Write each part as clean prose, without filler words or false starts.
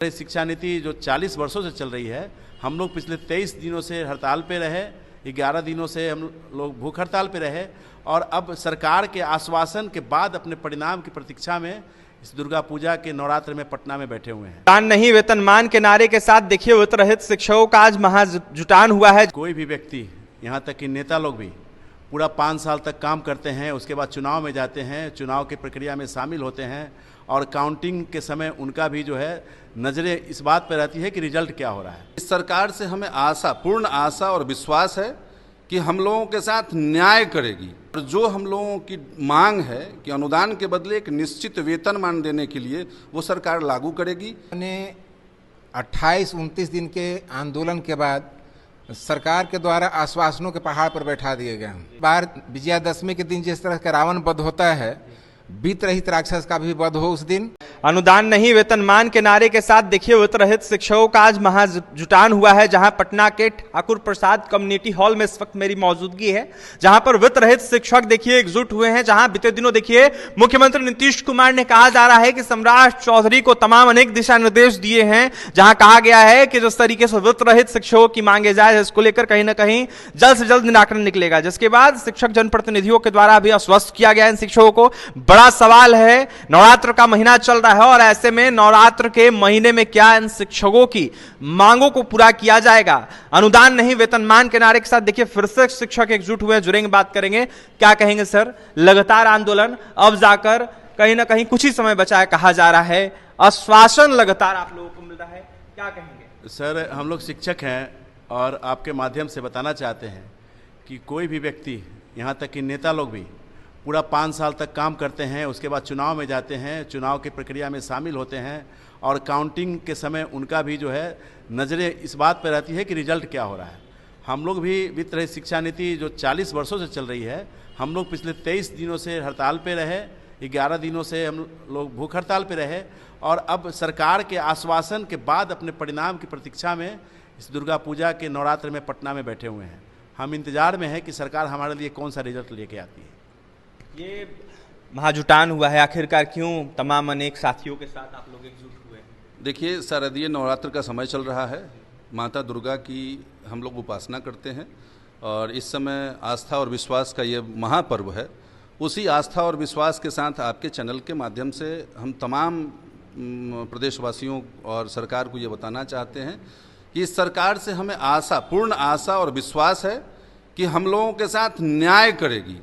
शिक्षा नीति जो 40 वर्षों से चल रही है, हम लोग पिछले 23 दिनों से हड़ताल पे रहे, 11 दिनों से हम लोग भूख हड़ताल पे रहे और अब सरकार के आश्वासन के बाद अपने परिणाम की प्रतीक्षा में इस दुर्गा पूजा के नवरात्र में पटना में बैठे हुए हैं। दान नहीं वेतनमान के नारे के साथ देखिए वेतन रहित शिक्षकों का आज महाजुटान हुआ है। कोई भी व्यक्ति, यहाँ तक कि नेता लोग भी पूरा 5 साल तक काम करते हैं, उसके बाद चुनाव में जाते हैं, चुनाव की प्रक्रिया में शामिल होते हैं और काउंटिंग के समय उनका भी जो है नज़रें इस बात पर रहती है कि रिजल्ट क्या हो रहा है। इस सरकार से हमें पूर्ण आशा और विश्वास है कि हम लोगों के साथ न्याय करेगी और जो हम लोगों की मांग है कि अनुदान के बदले एक निश्चित वेतनमान देने के लिए वो सरकार लागू करेगी। 28-29 दिन के आंदोलन के बाद सरकार के द्वारा आश्वासनों के पहाड़ पर बैठा दिए गए हैं। बार विजयादशमी के दिन जिस तरह का रावण वध होता है, बीत रहित राक्षस का भी वध हो उस दिन। अनुदान नहीं वेतनमान के नारे के साथ देखिए वेतन रहित शिक्षकों का आज महाजुटान हुआ है, जहां पटना के ठाकुर प्रसाद कम्युनिटी हॉल में इस वक्त मेरी मौजूदगी है, जहां पर वेतन रहित शिक्षक देखिए एकजुट हुए हैं। जहां बीते दिनों देखिए मुख्यमंत्री नीतीश कुमार ने कहा जा रहा है कि सम्राट चौधरी को तमाम अनेक दिशा निर्देश दिए हैं, जहां कहा गया है कि जिस तरीके से वेतन रहित शिक्षकों की मांगे जाए इसको लेकर कहीं ना कहीं जल्द से जल्द निराकरण निकलेगा। जिसके बाद शिक्षक जनप्रतिनिधियों के द्वारा भी आश्वस्त किया गया इन शिक्षकों को। बड़ा सवाल है, नवरात्र का महीना चल रहा है और ऐसे में नवरात्र के महीने में क्या इन शिक्षकों की मांगों को पूरा किया जाएगा। अनुदान नहीं वेतनमान के नारे के साथ देखिए फिर से शिक्षक एकजुट हुए, जुड़ेंगे, बात करेंगे। क्या कहेंगे सर, लगातार आंदोलन अब जाकर कहीं ना कहीं कुछ ही समय बचा है, कहा जा रहा है, आश्वासन लगातार आप लोगों को मिल रहा है, क्या कहेंगे? सर, हम लोग शिक्षक हैं और आपके माध्यम से बताना चाहते हैं कि कोई भी व्यक्ति, यहाँ तक कि नेता लोग भी पूरा 5 साल तक काम करते हैं, उसके बाद चुनाव में जाते हैं, चुनाव की प्रक्रिया में शामिल होते हैं और काउंटिंग के समय उनका भी जो है नज़रें इस बात पर रहती है कि रिजल्ट क्या हो रहा है। हम लोग भी वित्त रहित शिक्षा नीति जो 40 वर्षों से चल रही है, हम लोग पिछले 23 दिनों से हड़ताल पे रहे, 11 दिनों से हम लोग भूख हड़ताल पे रहे और अब सरकार के आश्वासन के बाद अपने परिणाम की प्रतीक्षा में इस दुर्गा पूजा के नवरात्र में पटना में बैठे हुए हैं। हम इंतजार में हैं कि सरकार हमारे लिए कौन सा रिजल्ट लेके आती है। ये महाजुटान हुआ है, आखिरकार क्यों तमाम अनेक साथियों के साथ आप लोग एकजुट हुए? देखिए, शारदीय नवरात्र का समय चल रहा है, माता दुर्गा की हम लोग उपासना करते हैं और इस समय आस्था और विश्वास का ये महापर्व है। उसी आस्था और विश्वास के साथ आपके चैनल के माध्यम से हम तमाम प्रदेशवासियों और सरकार को ये बताना चाहते हैं कि इस सरकार से हमें पूर्ण आशा और विश्वास है कि हम लोगों के साथ न्याय करेगी।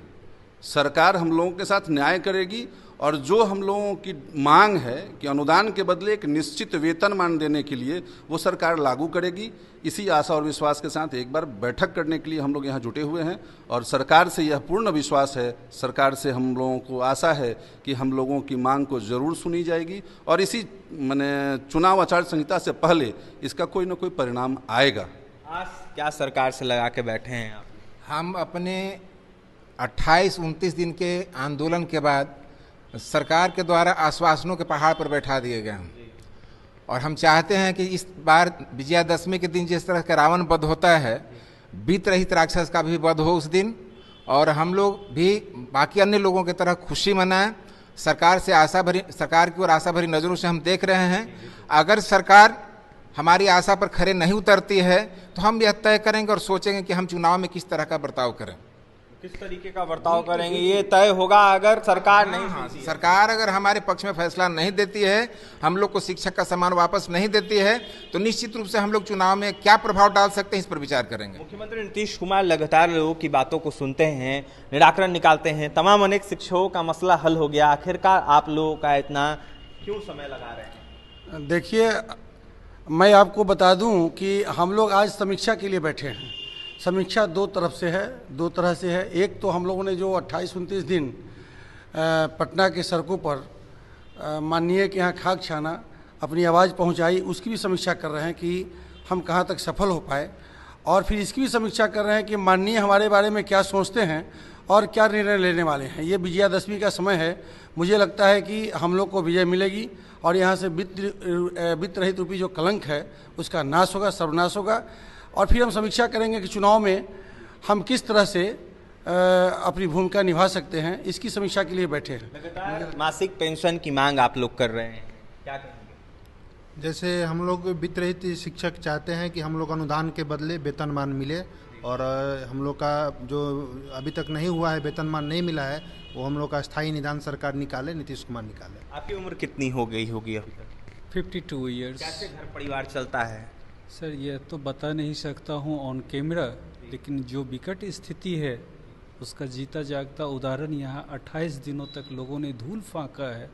सरकार हम लोगों के साथ न्याय करेगी और जो हम लोगों की मांग है कि अनुदान के बदले एक निश्चित वेतनमान देने के लिए वो सरकार लागू करेगी। इसी आशा और विश्वास के साथ एक बार बैठक करने के लिए हम लोग यहाँ जुटे हुए हैं और सरकार से यह पूर्ण विश्वास है, सरकार से हम लोगों को आशा है कि हम लोगों की मांग को ज़रूर सुनी जाएगी और इसी चुनाव आचार संहिता से पहले इसका कोई ना कोई परिणाम आएगा। आज क्या सरकार से लगा के बैठे हैं आप? हम अपने 28-29 दिन के आंदोलन के बाद सरकार के द्वारा आश्वासनों के पहाड़ पर बैठा दिए गए हैं और हम चाहते हैं कि इस बार विजयादशमी के दिन जिस तरह का रावण वध होता है, बीत रहित राक्षस का भी वध हो उस दिन और हम लोग भी बाकी अन्य लोगों की तरह खुशी मनाएं। सरकार की ओर आशा भरी नज़रों से हम देख रहे हैं। अगर सरकार हमारी आशा पर खरे नहीं उतरती है तो हम यह तय करेंगे और सोचेंगे कि हम चुनाव में किस तरह का बर्ताव करें, किस तरीके का बर्ताव करेंगे, ये तय होगा अगर सरकार नहीं सुनती है। सरकार अगर हमारे पक्ष में फैसला नहीं देती है, हम लोग को शिक्षक का सम्मान वापस नहीं देती है, तो निश्चित रूप से हम लोग चुनाव में क्या प्रभाव डाल सकते हैं इस पर विचार करेंगे। मुख्यमंत्री नीतीश कुमार लगातार लोगों की बातों को सुनते हैं, निराकरण निकालते हैं, तमाम अनेक शिक्षकों का मसला हल हो गया, आखिरकार आप लोगों का इतना क्यों समय लगा रहे हैं? देखिए, मैं आपको बता दूं कि हम लोग आज समीक्षा के लिए बैठे हैं। समीक्षा दो तरह से है। एक तो हम लोगों ने जो 28-29 दिन पटना के सड़कों पर माननीय के यहाँ खाक छाना अपनी आवाज़ पहुँचाई, उसकी भी समीक्षा कर रहे हैं कि हम कहाँ तक सफल हो पाए और फिर इसकी भी समीक्षा कर रहे हैं कि माननीय हमारे बारे में क्या सोचते हैं और क्या निर्णय लेने वाले हैं। ये विजयादशमी का समय है, मुझे लगता है कि हम लोग को विजय मिलेगी और यहाँ से वित्त रहित रूपी जो कलंक है उसका नाश होगा, सर्वनाश होगा और फिर हम समीक्षा करेंगे कि चुनाव में हम किस तरह से अपनी भूमिका निभा सकते हैं, इसकी समीक्षा के लिए बैठे हैं। मासिक पेंशन की मांग आप लोग कर रहे हैं, क्या कहेंगे? जैसे हम लोग वित्त रहित शिक्षक चाहते हैं कि हम लोग अनुदान के बदले वेतनमान मिले, और हम लोग का जो अभी तक नहीं हुआ है, वेतनमान नहीं मिला है, वो हम लोग का स्थायी निदान सरकार निकाले, नीतीश कुमार निकाले। आपकी उम्र कितनी हो गई होगी अभी तक? 52 ईयर्स। कैसे घर परिवार चलता है? सर ये तो बता नहीं सकता हूँ ऑन कैमरा, लेकिन जो विकट स्थिति है उसका जीता जागता उदाहरण यहाँ 28 दिनों तक लोगों ने धूल फाँका है,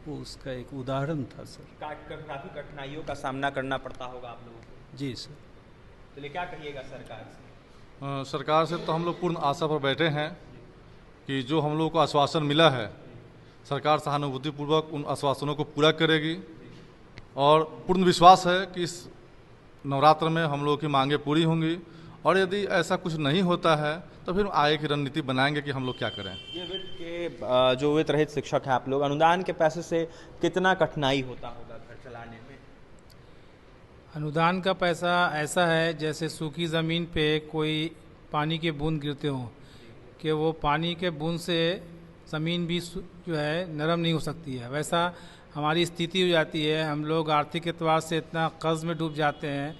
वो उसका एक उदाहरण था सर। काफ़ी कठिनाइयों का सामना करना पड़ता होगा आप लोगों को। जी सर। चलिए, क्या कहिएगा सरकार से? सरकार से तो हम लोग पूर्ण आशा पर बैठे हैं कि जो हम लोग को आश्वासन मिला है, सरकार सहानुभूतिपूर्वक उन आश्वासनों को पूरा करेगी, और पूर्ण विश्वास है कि इस नवरात्र में हम लोग की मांगें पूरी होंगी, और यदि ऐसा कुछ नहीं होता है तो फिर आगे की रणनीति बनाएंगे कि हम लोग क्या करें। ये वित्त के जो वित्त रहित शिक्षक हैं आप लोग, अनुदान के पैसे से कितना कठिनाई होता होगा घर चलाने में? अनुदान का पैसा ऐसा है जैसे सूखी ज़मीन पे कोई पानी के बूंद गिरते हों, कि वो पानी के बूंद से ज़मीन भी जो है नरम नहीं हो सकती है, वैसा हमारी स्थिति हो जाती है। हम लोग आर्थिक एतबार से इतना कर्ज में डूब जाते हैं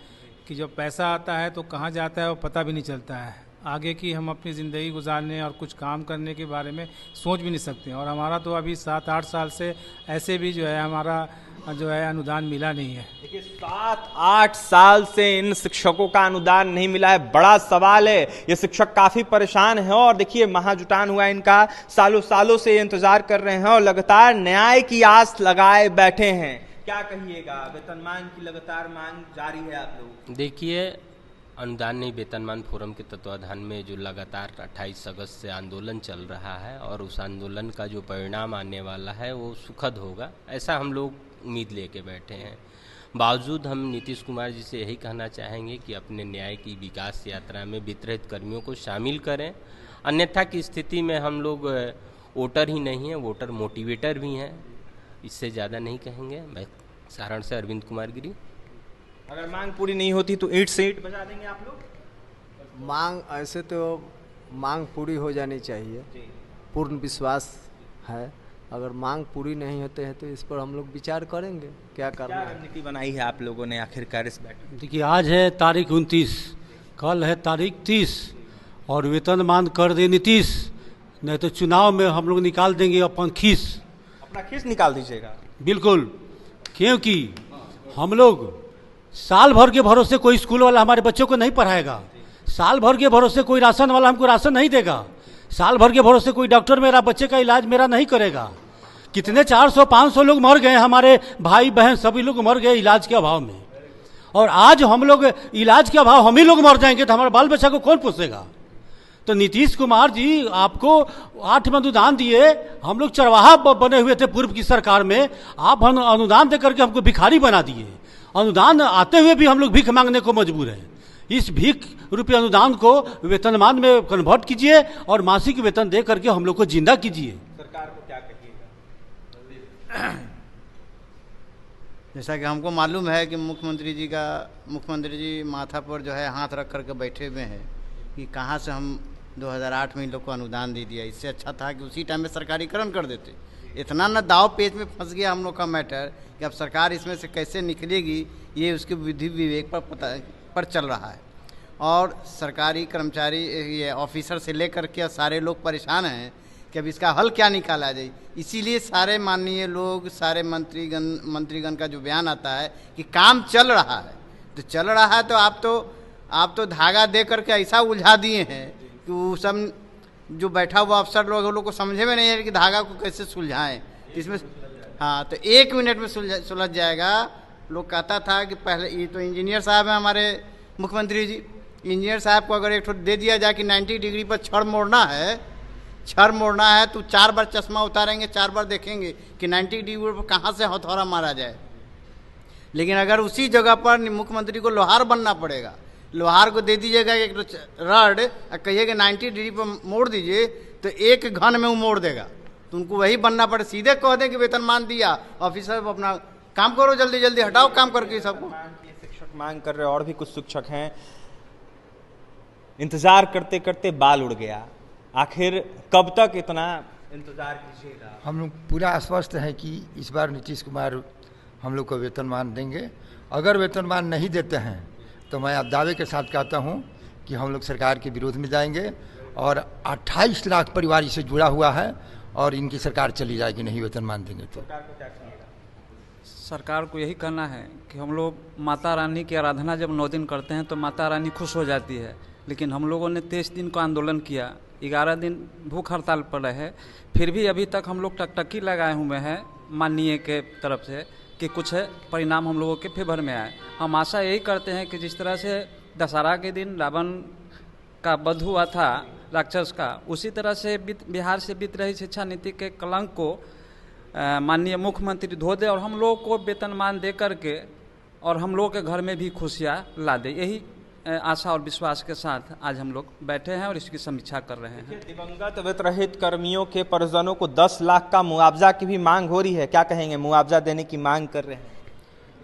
कि जब पैसा आता है तो कहाँ जाता है वो पता भी नहीं चलता है। आगे की हम अपनी ज़िंदगी गुजारने और कुछ काम करने के बारे में सोच भी नहीं सकते हैं, और हमारा तो अभी 7-8 साल से ऐसे भी जो है हमारा जो है अनुदान मिला नहीं है। देखिए, 7-8 साल से इन शिक्षकों का अनुदान नहीं मिला है, बड़ा सवाल है। ये शिक्षक काफी परेशान हैं, और देखिए महाजुटान हुआ इनका, सालों सालों से इंतजार कर रहे हैं और लगातार न्याय की आस लगाए बैठे हैं। क्या कहिएगा, वेतनमान की लगातार मांग जारी है आप लोग? देखिए, अनुदान नहीं वेतनमान फोरम के तत्वाधान में जो लगातार 28 अगस्त से आंदोलन चल रहा है, और उस आंदोलन का जो परिणाम आने वाला है वो सुखद होगा, ऐसा हम लोग उम्मीद लेके बैठे हैं। बावजूद हम नीतीश कुमार जी से यही कहना चाहेंगे कि अपने न्याय की विकास यात्रा में वित्तरहित कर्मियों को शामिल करें, अन्यथा की स्थिति में हम लोग वोटर ही नहीं हैं, वोटर मोटिवेटर भी हैं। इससे ज़्यादा नहीं कहेंगे। मैं सारण से अरविंद कुमार गिरी। अगर मांग पूरी नहीं होती तो ईंट से ईंट बजा देंगे आप लोग? मांग ऐसे तो मांग पूरी हो जानी चाहिए, पूर्ण विश्वास है। अगर मांग पूरी नहीं होते हैं तो इस पर हम लोग विचार करेंगे क्या करना है। रणनीति बनाई है आप लोगों ने आखिरकार इस बैठक में? देखिए, आज है तारीख 29, कल है तारीख 30, और वेतनमान कर दे नीतीश, नहीं तो चुनाव में हम लोग निकाल देंगे अपन खीस। अपना खीस निकाल दीजिएगा? बिल्कुल, क्योंकि हम लोग साल भर के भरोसे कोई स्कूल वाला हमारे बच्चों को नहीं पढ़ाएगा, साल भर के भरोसे कोई राशन वाला हमको राशन नहीं देगा, साल भर के भरोसे कोई डॉक्टर मेरा बच्चे का इलाज मेरा नहीं करेगा। कितने 400-500 लोग मर गए, हमारे भाई बहन सभी लोग मर गए इलाज के अभाव में, और आज हम लोग इलाज के अभाव हम ही लोग मर जाएंगे तो हमारे बाल बच्चा को कौन पोसेगा? तो नीतीश कुमार जी आपको 8 में अनुदान दिए, हम लोग चरवाहा बने हुए थे पूर्व की सरकार में, आप अनुदान दे करके हमको भिखारी बना दिए। अनुदान आते हुए भी हम लोग भीख मांगने को मजबूर हैं। इस भीख रूपी अनुदान को वेतनमान में कन्वर्ट कीजिए और मासिक वेतन दे करके हम लोग को जिंदा कीजिए। सरकार को क्या कहिएगा? जैसा कि हमको मालूम है कि मुख्यमंत्री जी माथा पर जो है हाथ रख करके बैठे हुए हैं कि कहाँ से हम 2008 में इन लोग को अनुदान दे दिया। इससे अच्छा था कि उसी टाइम में सरकारीकरण कर देते। इतना न दाव पेच में फंस गया हम लोग का मैटर कि अब सरकार इसमें से कैसे निकलेगी, ये उसके विधि विवेक पर चल रहा है। और सरकारी कर्मचारी, ये ऑफिसर से लेकर के सारे लोग परेशान हैं कि अब इसका हल क्या निकाला जाए। इसीलिए सारे माननीय लोग, सारे मंत्रीगण का जो बयान आता है कि काम चल रहा है, तो चल रहा है, तो आप तो धागा दे करके ऐसा उलझा दिए हैं कि वो सब जो बैठा हुआ अफसर लोग को समझे में नहीं है कि धागा को कैसे सुलझाएं। इसमें हाँ, तो 1 मिनट में सुलझ जाएगा। लोग कहता था कि पहले, ये तो इंजीनियर साहब हैं हमारे मुख्यमंत्री जी, इंजीनियर साहब को अगर एक ठो दे दिया जाए कि 90 डिग्री पर छड़ मोड़ना है तो 4 बार चश्मा उतारेंगे, 4 बार देखेंगे कि 90 डिग्री पर कहाँ से हथौड़ा मारा जाए। लेकिन अगर उसी जगह पर मुख्यमंत्री को लोहार बनना पड़ेगा, लोहार को दे दीजिएगा एक रड और कहिएगा 90 डिग्री पर मोड़ दीजिए, तो 1 घन में वो मोड़ देगा। तो उनको वही बनना पड़े। सीधे कह दें कि वेतनमान दिया, ऑफिसर अपना काम करो, जल्दी जल्दी हटाओ काम करके सबको। शिक्षक मांग कर रहे, और भी कुछ शिक्षक हैं। इंतजार करते करते बाल उड़ गया, आखिर कब तक इतना इंतजार कीजिएगा? हम लोग पूरा आश्वस्त हैं कि इस बार नीतीश कुमार हम लोग को वेतनमान देंगे। अगर वेतनमान नहीं देते हैं तो मैं आप दावे के साथ कहता हूं कि हम लोग सरकार के विरोध में जाएंगे और 28 लाख परिवार इससे जुड़ा हुआ है और इनकी सरकार चली जाएगी नहीं वेतनमान देंगे तो। सरकार को यही कहना है कि हम लोग माता रानी की आराधना जब 9 दिन करते हैं तो माता रानी खुश हो जाती है, लेकिन हम लोगों ने 23 दिन का आंदोलन किया, 11 दिन भूख हड़ताल पर रहे, फिर भी अभी तक हम लोग टकटकी लगाए हुए हैं माननीय के तरफ से कि कुछ परिणाम हम लोगों के फेवर में आए। हम आशा यही करते हैं कि जिस तरह से दशहरा के दिन रावण का वध हुआ था राक्षस का, उसी तरह से बिहार से बीत रही शिक्षा नीति के कलंक को माननीय मुख्यमंत्री धो दे और हम लोग को वेतनमान दे करके और हम लोग के घर में भी खुशियाँ ला दे। यही आशा और विश्वास के साथ आज हम लोग बैठे हैं और इसकी समीक्षा कर रहे हैं। दिवंगत वित्त रहित कर्मियों के परिजनों को 10 लाख का मुआवजा की भी मांग हो रही है, क्या कहेंगे? मुआवजा देने की मांग कर रहे हैं।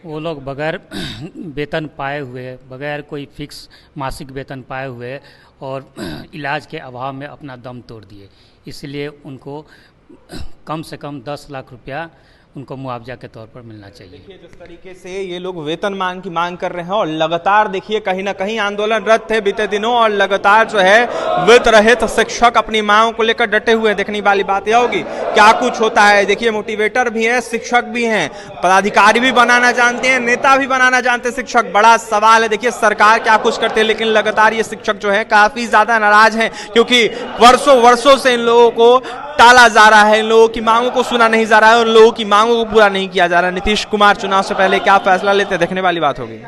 वो लोग बगैर वेतन पाए हुए, बगैर कोई फिक्स मासिक वेतन पाए हुए और इलाज के अभाव में अपना दम तोड़ दिए, इसलिए उनको कम से कम 10 लाख रुपया उनको मुआवजा के तौर पर मिलना चाहिए। देखिए जिस तरीके से ये लोग वेतनमान की मांग कर रहे हैं और लगातार देखिए कहीं ना कहीं आंदोलनरत थे बीते दिनों और लगातार जो है वित्त रहित शिक्षक अपनी मांगों को लेकर डटे हुए। देखने वाली बात यह होगी क्या कुछ होता है। देखिए मोटिवेटर भी है, शिक्षक भी हैं, पदाधिकारी भी बनाना जानते हैं, नेता भी बनाना जानते हैं शिक्षक। बड़ा सवाल है देखिए सरकार क्या कुछ करते हैं, लेकिन लगातार ये शिक्षक जो है काफी ज्यादा नाराज हैं क्योंकि वर्षों से इन लोगों को टाला जा रहा है, इन लोगों की मांगों को सुना नहीं जा रहा है और लोगों की मांगों को पूरा नहीं किया जा रहा है। नीतीश कुमार चुनाव से पहले क्या फैसला लेते हैं देखने वाली बात होगी।